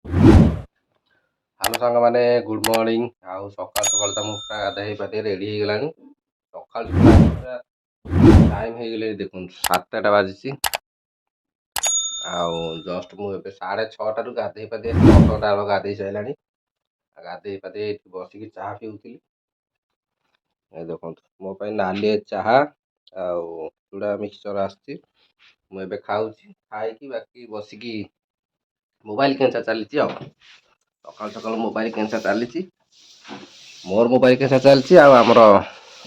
Hello सांग मैंने good morning आउ सकाल सकाल तो मुझे गाधे पाधे रेडी हो गलानी सकाल पूरा टाइम हो गले देखो 7टा बाजी आउ जस्ट मुझे 6:30 गाधे पाधे 8टा गाधे सारा गाधे पाधे बसिक चाह पीऊली देखो मो नाली चाह आउ चूड़ा मिक्सचर आसे खाऊँ खाई बाकी बसिक मोबाइल केंचा चली सकाल सकाल मोबाइल केंचा चली मोर मोबाइल केंचा चलती आमर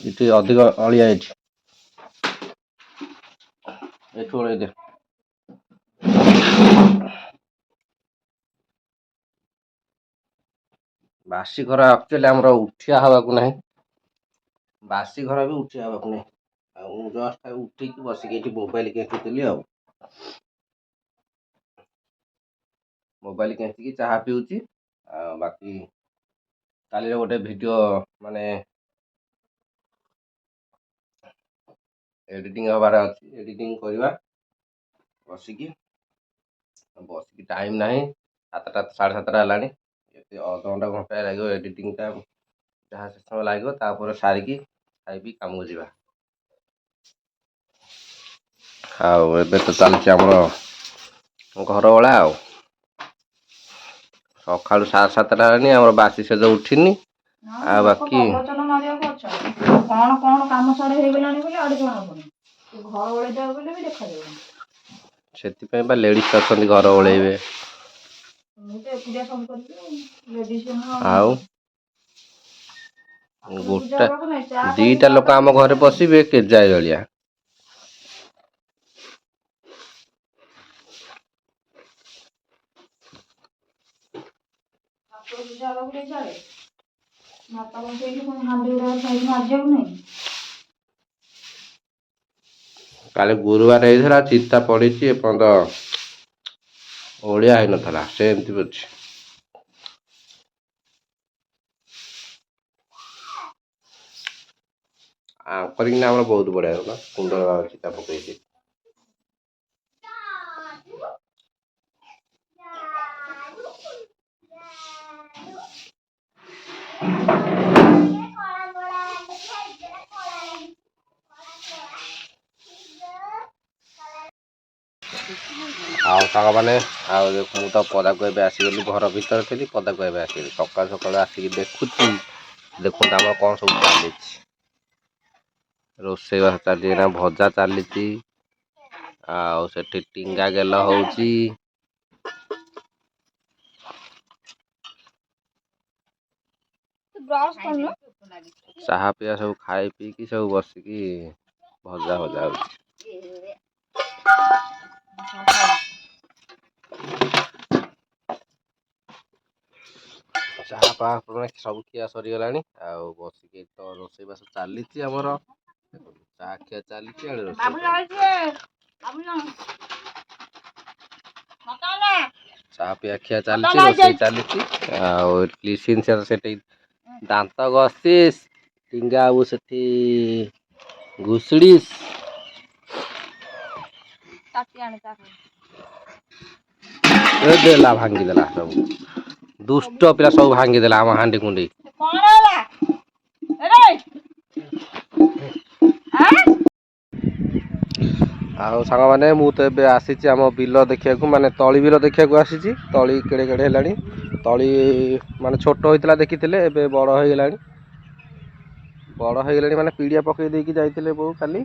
ये अधिक अलिया ये बासी घर एक्चुअली आमर उठिया हवा को नहीं बासी घर भी उठिया हवा को नहीं जस्ट उठिक बसिक मोबाइल केंचुली मोबाइल केंचिकी चाह पीऊँगी बाकी काली गोटे वीडियो माने एडिटिंग हबार अच्छी एडिटिंग करवा बसिक बसिक टाइम ना 7टा 7:30 है अधघंटा घंटा लगे एडिटिंग टाइम जहाँ से समय लगे तापर सारिकी खाई कम को जा आबे तो चलती आमर घर वाला सका 7:30 आम बासी से उठिनी बाकी कौन कौन काम सारे हो गलानी बोले आड़े जणा पड़े घर ओळे जाओ बोले भी देखा जाओ लेडीज अच्छा घर ओल्बे गोटा दीटा लोक आम घर पशिबे के जाए भलिया काले गुरुवार होता चिता पड़ी एपर्त ओडिया हो नाला सेमती अच्छी आंकरिंग आम बहुत बढ़िया होगा सुंदर चिता पकई सांग मैंने मुझे तो पदा को आसगली घर भर थी पदा को आसगली सकाल सकाल आसिक देखुची देखते आम कौन सब चली रोसे बास चली भजा चली टींगा गेल हो चाह पिया सब खाई पी सब बसिक भजा भजा हो चाह पा सब खिया सरीगला बसिक तो रोसे बास चली आमर चाह खिया चली चाह पिया खिया चली रोसे चली से दांत घसी टींगा आबू से घुसड़ी देला भांगीदेला सब दुष्ट पिला सब भांगीदेला आम हांडी कुंडी आउ सांग मैंने मुझे आसी बिल देखा माने तली बिल देखा आसी तली केड़े केड़े है तली माने छोट होता देखी बड़ हो गला बड़ हो गला माने पीड़िया पकई देकी जाइए बो खाली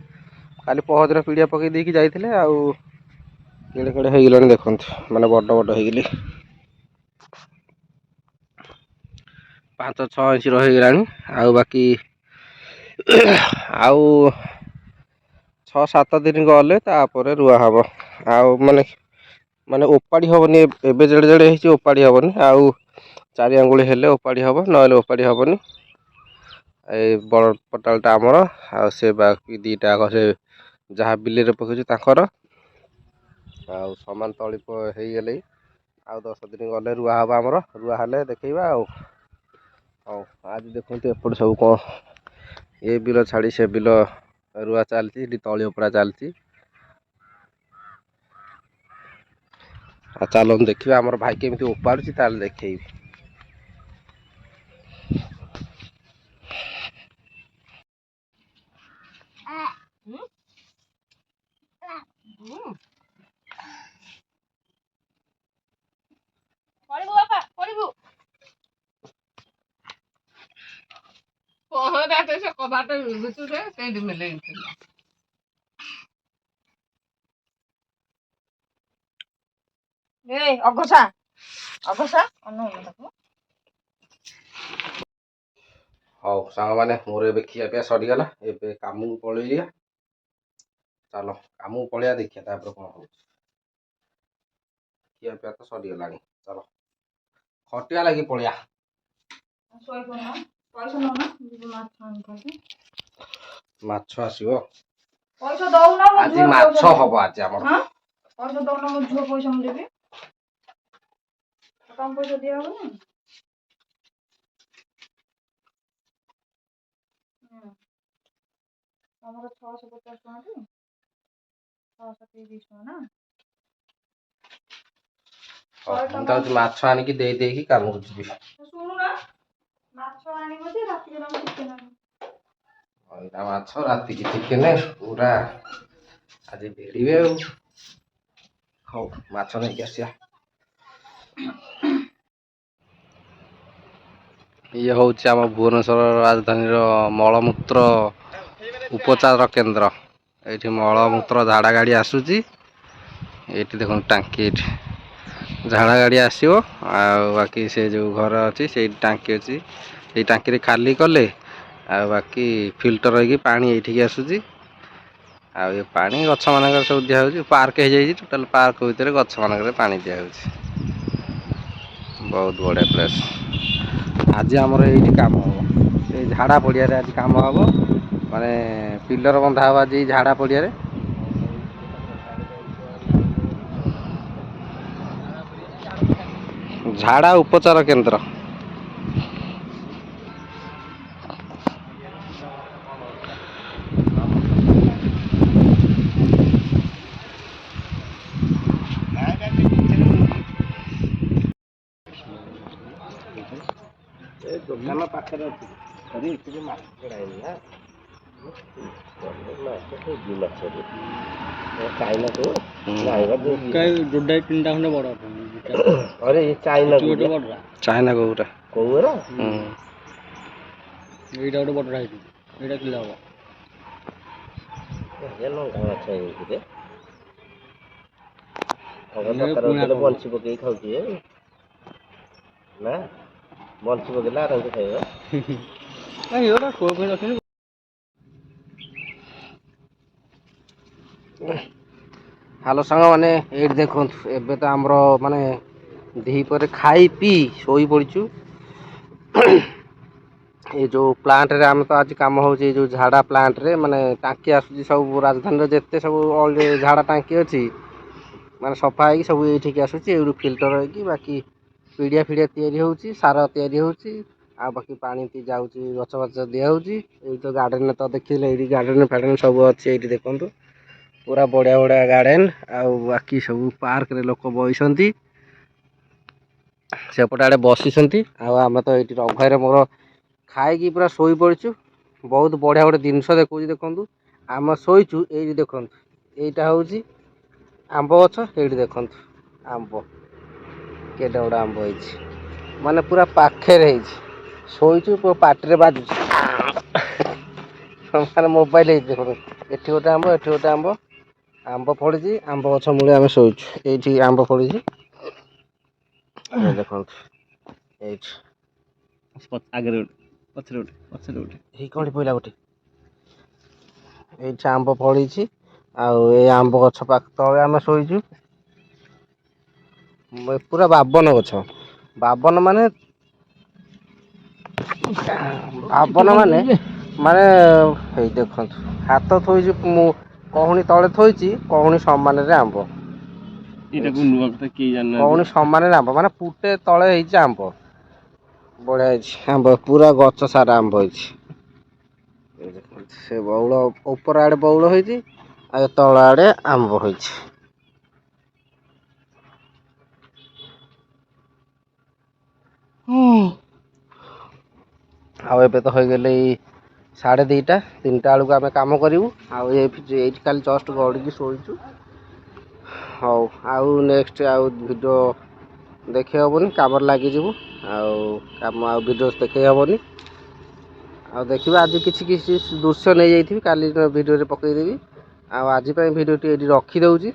खाली पहदिन पीड़िया पकई देकी जाइए आउ केड़े केड़े हो गला देखते माने बड़ बड़ हो गली 5-6 इंच रही गलानी आउ बाकी आउ 6-7 दिन गले तापर रुआ हम आउ माने माने ओपाड़ी हेनी एवं जेड़े जेड़े ओपाड़ी हेनी आउ 4 आंगुली हेले ओपाड़ी हम ना ओपाड़ी हेनी बड़ पटालटा आमर आ से बाकी दीटा से जहाँ बिल पकड़ आउ समान तली हो गले आउ 10 दिन गले रुआ हम आमर रुआ हेले देखा आज देखते एपट सब कौन ये बिल छाड़ी से बिल रुआ चलती तली उपड़ा चलती ଆଉ ଚାଲନ୍ତୁ ଦେଖିବା ଆମର ଭାଇ କେମିତି ଉପାଡୁଛି ତାହେଲେ ଦେଖେଇବି। ପଳିବୁ ବାପା ପଳିବୁ। ପହଁରା ସେ କବାଟ ଭିତରେ ସେଇଠି ମିଳେଇଥିଲା। ଏ ଅଘସା ଅନଉନ ତାକୁ। ହଉ ସାଙ୍ଗମାନେ ମୋର ଏବେ ଖିଆ ପିଆ ସରିଗଲା, ଏବେ କାମକୁ ପଳେଇଲି। ଚାଲ କାମକୁ ପଳେଇବା ଦେଖିବା ତାପରେ କଣ ହଉଛି। ଖିଆ ପିଆ ତ ସରିଗଲାଣି, ଚାଲ ଖଟିଆ ଲାଗି ପଳେଇବା। ମାଛ ଆସିବ, ପଇସା ଦଉନା ମୋ ଆଜି ଝିଅ ମାଛ ହବ ଆଜି ଆମର। ପଇସା ଦଉନା ମୋ ଝିଅ ପଇସା ମୁଁ ଦେବି। ତମ ପଇସା ଦିଆହବନି। ତମର 650 ଟଙ୍କା ଟି 630 ଟଙ୍କା ନା। ମୁଁ ଯାଉଛି ମାଛ ଆଣିକି ଦେଇ ଦେଇକି କାମକୁ ଯିବି। ଶୁଣୁନା ମାଛ ଆଣିବ ଯେ ରାତିରେ ତମ ଚିକେନ ଆଣିବ। ଅଣ୍ଡା ମାଛ ରାତିକି ଚିକେନ ପୁରା ଆଜି ଭିଡ଼ିବେ ଆଉ। ହଉ ମାଛ ନେଇକି ଆସିବା। ଇଏ ହଉଛି ଆମ ଭୁବନେଶ୍ୱର ରାଜଧାନୀର ମଳମୂତ୍ର ଉପଚାର କେନ୍ଦ୍ର। ଏଇଠି ମଳମୂତ୍ର ଝାଡ଼ା ଗାଡ଼ି ଆସୁଛି। ଏଇଠି ଦେଖନ୍ତୁ ଟାଙ୍କି ଏଇଠି ଝାଡ଼ା ଗାଡ଼ି ଆସିବ, ଆଉ ବାକି ସେ ଯେଉଁ ଘର ଅଛି ସେଇଠି ଟାଙ୍କି ଅଛି। ସେଇ ଟାଙ୍କିରେ ଖାଲି କଲେ ଆଉ ବାକି ଫିଲ୍ଟର ହେଇକି ପାଣି ଏଇଠିକି ଆସୁଛି। ଆଉ ଏ ପାଣି ଗଛ ମାନଙ୍କରେ ସବୁ ଦିଆହଉଛି। ପାର୍କ ହେଇଯାଇଛି, ଟୋଟାଲ ପାର୍କ ଭିତରେ ଗଛ ମାନଙ୍କରେ ପାଣି ଦିଆହଉଛି। ବହୁତ ବଢ଼ିଆ ପ୍ଲେସ୍। ଆଜି ଆମର ଏଇଠି କାମ ହବ, ଏଇ ଝାଡ଼ା ପଡ଼ିଆରେ ଆଜି କାମ ହବ। ମାନେ ପିଲର ବନ୍ଧା ହବ ଆଜି ଝାଡ଼ା ପଡ଼ିଆରେ। ଝାଡ଼ା ଉପଚାର କେନ୍ଦ୍ର। ଏ ଦୋକାନ ପାଖରେ ଅଛି। ଚାଇନା କଉଟା କଉରା ଏଇଟା ଗୋଟେ ବଡ ହେଇଛି, ଏଇଟା କିଲୋ ହବ। ବଞ୍ଚି ପକେଇ ଖାଉଛି ନା ବଞ୍ଚି ପକେଇଲେ ଆରାମସେ ଖାଇବା। ହ୍ୟାଲୋ ସାଙ୍ଗମାନେ, ଏଇଠି ଦେଖନ୍ତୁ ଏବେ ତ ଆମର ମାନେ ଦ୍ୱିପହରେ ଖାଇ ପିଇ ଶୋଇ ପଡ଼ିଛୁ। ଏଇ ଯୋଉ ପ୍ଲାଣ୍ଟରେ ଆମେ ତ ଆଜି କାମ ହଉଛି, ଏଇ ଯୋଉ ଝାଡ଼ା ପ୍ଲାଣ୍ଟରେ ମାନେ ଟାଙ୍କି ଆସୁଛି ସବୁ ରାଜଧାନୀର ଯେତେ ସବୁ ଝାଡ଼ା ଟାଙ୍କି ଅଛି ମାନେ ସଫା ହେଇକି ସବୁ ଏଇଠିକି ଆସୁଛି। ଏଇଠୁ ଫିଲ୍ଟର ହେଇକି ବାକି ପିଡ଼ିଆ ଫିଡ଼ିଆ ତିଆରି ହେଉଛି, ସାର ତିଆରି ହେଉଛି, ଆଉ ବାକି ପାଣି ଯାଉଛି ଗଛ ଫଛ ଦିଆ ହେଉଛି। ଏଇ ତ ଗାର୍ଡେନରେ ତ ଦେଖିଲେ ଏଇଠି ଗାର୍ଡେନ ଫାର୍ଡେନ ସବୁ ଅଛି। ଏଇଠି ଦେଖନ୍ତୁ ପୁରା ବଢ଼ିଆ ବଢ଼ିଆ ଗାର୍ଡେନ, ଆଉ ବାକି ସବୁ ପାର୍କରେ ଲୋକ ବଇଛନ୍ତି, ସେପଟେ ଆଡ଼େ ବସିଛନ୍ତି। ଆଉ ଆମେ ତ ଏଇଠି ରଘୁଭାଇର ମୋର ଖାଇକି ପୁରା ଶୋଇ ପଡ଼ିଛୁ। ବହୁତ ବଢ଼ିଆ ଗୋଟେ ଜିନିଷ ଦେଖଉଛି ଦେଖନ୍ତୁ। ଆମେ ଶୋଇଛୁ, ଏଇଠି ଦେଖନ୍ତୁ ଏଇଟା ହେଉଛି ଆମ୍ବ ଗଛ। ଏଇଠି ଦେଖନ୍ତୁ ଆମ୍ବ କେତେ ଗୁଡ଼ା ଆମ୍ବ ହେଇଛି, ମାନେ ପୁରା ପାଖରେ ହେଇଛି। ଶୋଇଛୁ ପାଟିରେ ବାଜୁଛି ମାନେ ମୋବାଇଲ ହେଇଛି ଦେଖନ୍ତୁ। ଏଠି ଗୋଟେ ଆମ୍ବ, ଏଠି ଗୋଟେ ଆମ୍ବ, ଆମ୍ବ ଫଳିଛି। ଆମ୍ବ ଗଛ ମୂଳେ ଆମେ ଶୋଇଛୁ, ଏଇଠି ଆମ୍ବ ଫଳିଛି ଦେଖନ୍ତୁ। ଏଇଠି ଆଗରେ ଗୋଟେ, ପଛରେ ଗୋଟେ, ପଛରେ ଗୋଟେ, ଏଇ କଣଠି ପଇଲା ଗୋଟେ। ଏଇଠି ଆମ୍ବ ଫଳିଛି, ଆଉ ଏଇ ଆମ୍ବ ଗଛ ପାଖ ତଳେ ଆମେ ଶୋଇଛୁ। ପୁରା ବାବନ ଗଛ, ବାବନ ମାନେ ମାନେ ହେଇ ଦେଖନ୍ତୁ ହାତ ଥୋଇଛି ମୁଁ କହୁଣୀ ତଳେ ଥୋଇଛି, କହୁଣୀ ସମାନରେ ଆମ୍ବ। କହୁଣୀ ସମାନରେ ଆମ୍ବ ମାନେ ଫୁଟେ ତଳେ ହେଇଛି ଆମ୍ବ। ବଢ଼ିଆ ହେଇଛି ଆମ୍ବ, ପୁରା ଗଛ ସାରା ଆମ୍ବ ହେଇଛି। ସେ ବଉଳ ଉପର ଆଡ଼େ ବଉଳ ହେଇଛି, ଆଉ ତଳ ଆଡ଼େ ଆମ୍ବ ହେଇଛି। ଆଉ ଏବେ ତ ହୋଇଗଲେ 2:30 3ଟା ବେଳକୁ ଆମେ କାମ କରିବୁ। ଆଉ ଏଇଠି ଖାଲି ଜଷ୍ଟ ଗଡ଼ିକି ଶୋଇଛୁ। ହଉ ଆଉ ନେକ୍ସଟ ଆଉ ଭିଡ଼ିଓ ଦେଖେଇ ହେବନି, କାମରେ ଲାଗିଯିବୁ। ଆଉ କାମ ଆଉ ଭିଡ଼ିଓ ଦେଖେଇ ହେବନି। ଆଉ ଦେଖିବା ଆଜି କିଛି କିଛି ଦୃଶ୍ୟ ନେଇଯାଇଥିବି, କାଲି ଭିଡ଼ିଓରେ ପକେଇଦେବି। ଆଉ ଆଜି ପାଇଁ ଭିଡ଼ିଓଟି ଏଇଠି ରଖିଦେଉଛି।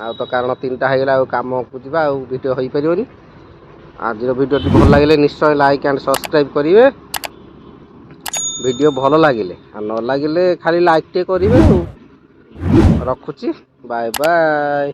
ଆଉ ତ କାରଣ 3ଟା ହେଇଗଲା, ଆଉ କାମକୁ ଯିବା, ଆଉ ଭିଡ଼ିଓ ହୋଇପାରିବନି। ଆଜିର ଭିଡ଼ିଓଟି ଭଲ ଲାଗିଲେ ନିଶ୍ଚୟ ଲାଇକ୍ ଆଣ୍ଡ ସବସ୍କ୍ରାଇବ୍ କରିବେ। ଭିଡ଼ିଓ ଭଲ ଲାଗିଲେ, ଆଉ ନ ଲାଗିଲେ ଖାଲି ଲାଇକ୍ ଟିକେ କରିବେ। ଆଉ ରଖୁଛି, ବାଏ ବାଏ।